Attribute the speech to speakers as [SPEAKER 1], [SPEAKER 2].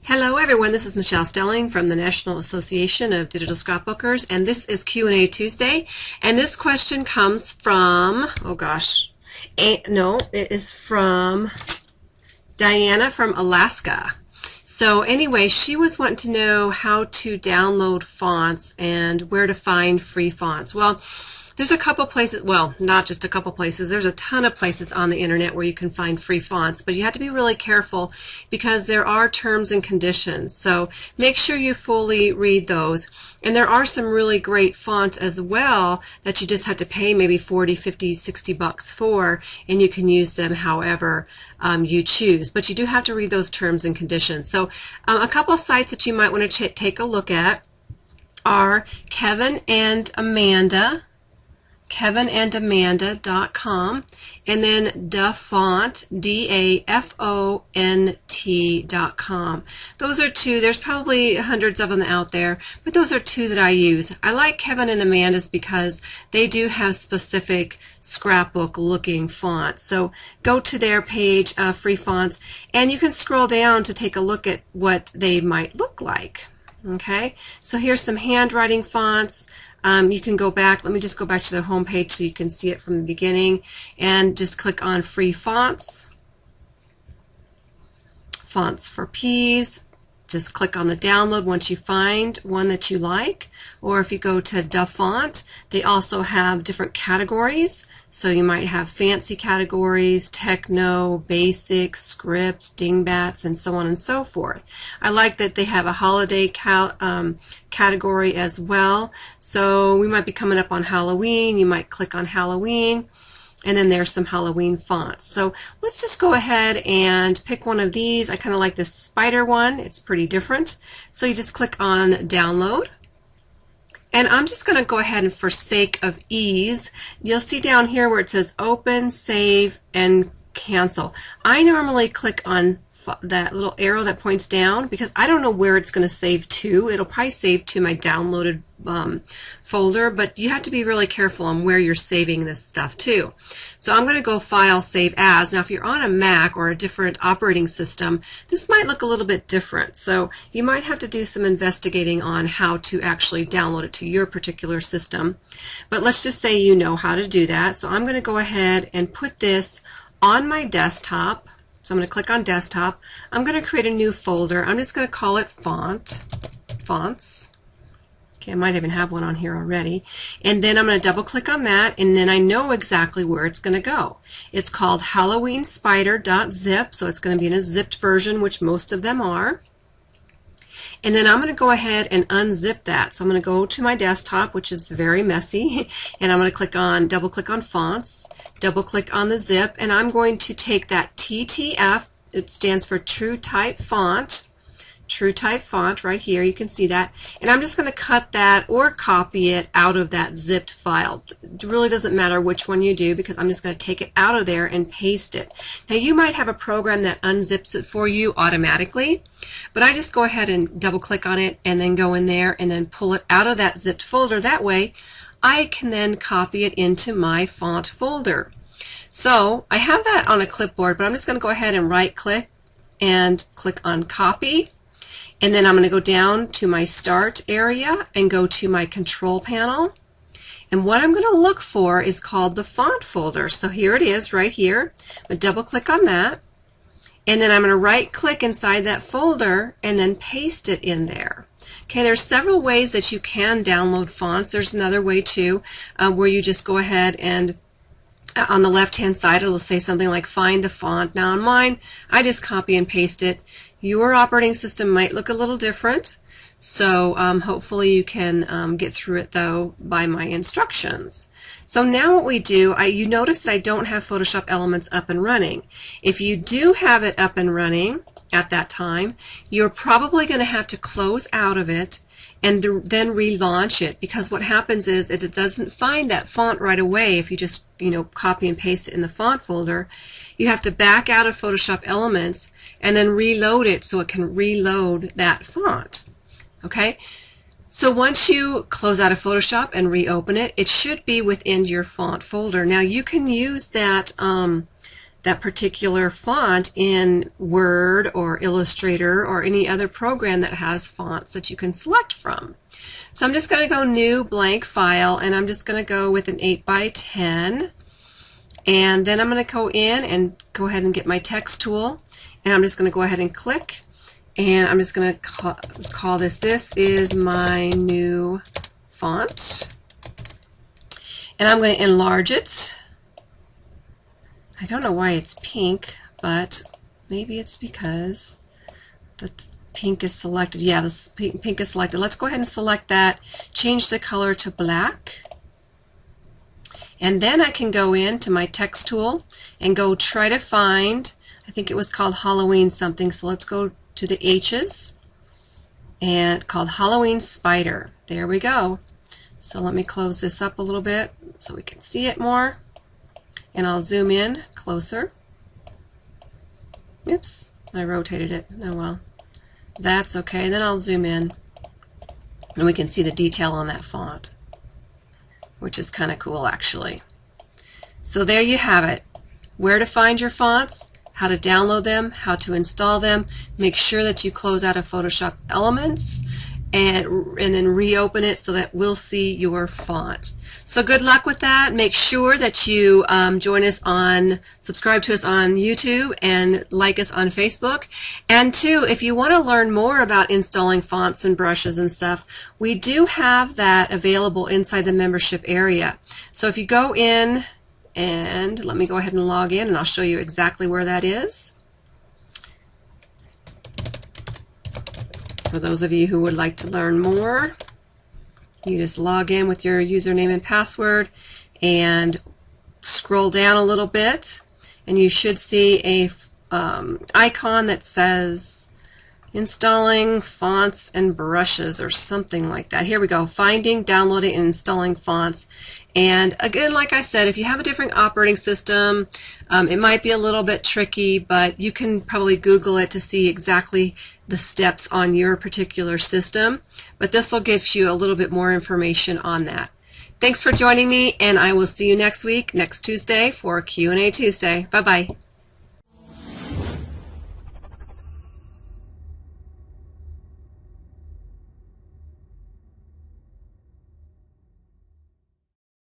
[SPEAKER 1] Hello everyone, this is Michelle Stelling from the National Association of Digital Scrapbookers, and this is Q&A Tuesday, and this question comes from, it is from Diana from Alaska. So anyway, she was wanting to know how to download fonts and where to find free fonts. Well, there's a couple places, well, not just a couple places, there's a ton of places on the internet where you can find free fonts, but you have to be really careful because there are terms and conditions. So make sure you fully read those. And there are some really great fonts as well that you just have to pay maybe 40, 50, 60 bucks for, and you can use them however you choose. But you do have to read those terms and conditions. So a couple of sites that you might want to take a look at are kevinandamanda.com, and then Dafont, DAFONT.com. Those are two. There's probably hundreds of them out there, but those are two that I use. I like Kevin and Amanda's because they do have specific scrapbook looking fonts. So go to their page, free fonts, and you can scroll down to take a look at what they might look like. Okay, so here's some handwriting fonts. You can go back, let me just go back to the home page so you can see it from the beginning, and just click on free fonts, fonts for P's. Just click on the download once you find one that you like. Or if you go to Dafont, they also have different categories. So you might have fancy categories, techno, basic, scripts, dingbats, and so on and so forth. I like that they have a holiday category as well. So we might be coming up on Halloween. You might click on Halloween. And then there's some Halloween fonts. So let's just go ahead and pick one of these. I kind of like this spider one. It's pretty different. So you just click on download. And I'm just going to go ahead and, for sake of ease, you'll see down here where it says open, save, and cancel. I normally click on that little arrow that points down because I don't know where it's going to save to. It'll probably save to my downloaded folder, but you have to be really careful on where you're saving this stuff to. So I'm going to go File, Save As. Now if you're on a Mac or a different operating system, this might look a little bit different. So you might have to do some investigating on how to actually download it to your particular system. But let's just say you know how to do that. So I'm going to go ahead and put this on my desktop. So I'm going to click on Desktop. I'm going to create a new folder. I'm just going to call it Fonts. Okay, I might even have one on here already. And then I'm going to double click on that, and then I know exactly where it's going to go. It's called HalloweenSpider.zip, so it's going to be in a zipped version, which most of them are. And then I'm going to go ahead and unzip that. So I'm going to go to my desktop, which is very messy, and I'm going to double click on Fonts, double click on the zip, and I'm going to take that TTF, it stands for True Type Font right here, you can see that, and I'm just going to cut that or copy it out of that zipped file. It really doesn't matter which one you do because I'm just going to take it out of there and paste it. Now you might have a program that unzips it for you automatically, but I just go ahead and double click on it and then go in there and then pull it out of that zipped folder. That way I can then copy it into my font folder. So I have that on a clipboard, but I'm just going to go ahead and right click and click on copy. And then I'm going to go down to my Start area and go to my Control Panel. And what I'm going to look for is called the Font folder. So here it is right here. I'm going to double click on that. And then I'm going to right click inside that folder and then paste it in there. Okay, there's several ways that you can download fonts. There's another way too where you just go ahead and on the left hand side it'll say something like find the font. Now on mine I just copy and paste it. Your operating system might look a little different, so hopefully you can get through it though by my instructions. So now what we do, you notice that I don't have Photoshop Elements up and running. If you do have it up and running at that time, you're probably going to have to close out of it and then relaunch it, because what happens is it doesn't find that font right away if you just copy and paste it in the font folder. You have to back out of Photoshop Elements and then reload it so it can reload that font. Okay, so once you close out of Photoshop and reopen it, it should be within your font folder. Now you can use that that particular font in Word or Illustrator or any other program that has fonts that you can select from. So I'm just going to go New Blank File, and I'm just going to go with an 8x10. And then I'm going to go in and go ahead and get my text tool, and I'm just going to go ahead and click, and I'm just going to call this is my new font, and I'm going to enlarge it. I don't know why it's pink, but maybe it's because the pink is selected. Yeah, this pink is selected. Let's go ahead and select that, change the color to black. And then I can go into my text tool and go try to find, I think it was called Halloween something, so let's go to the H's, and called Halloween Spider. There we go. So let me close this up a little bit so we can see it more, and I'll zoom in closer. Oops, I rotated it. Oh well, that's okay. Then I'll zoom in and we can see the detail on that font, which is kind of cool actually. So there you have it. Where to find your fonts, how to download them, how to install them. Make sure that you close out of Photoshop Elements and then reopen it so that we'll see your font. So good luck with that. Make sure that you subscribe to us on YouTube and like us on Facebook. And too, if you want to learn more about installing fonts and brushes and stuff, we do have that available inside the membership area. So if you go in, and let me go ahead and log in, and I'll show you exactly where that is. For those of you who would like to learn more, you just log in with your username and password and scroll down a little bit, and you should see a icon that says installing fonts and brushes or something like that. Here we go, finding, downloading, and installing fonts. And again, like I said, if you have a different operating system, it might be a little bit tricky, but you can probably Google it to see exactly the steps on your particular system. But this will give you a little bit more information on that. Thanks for joining me, and I will see you next week, next Tuesday, for Q&A Tuesday. Bye-bye.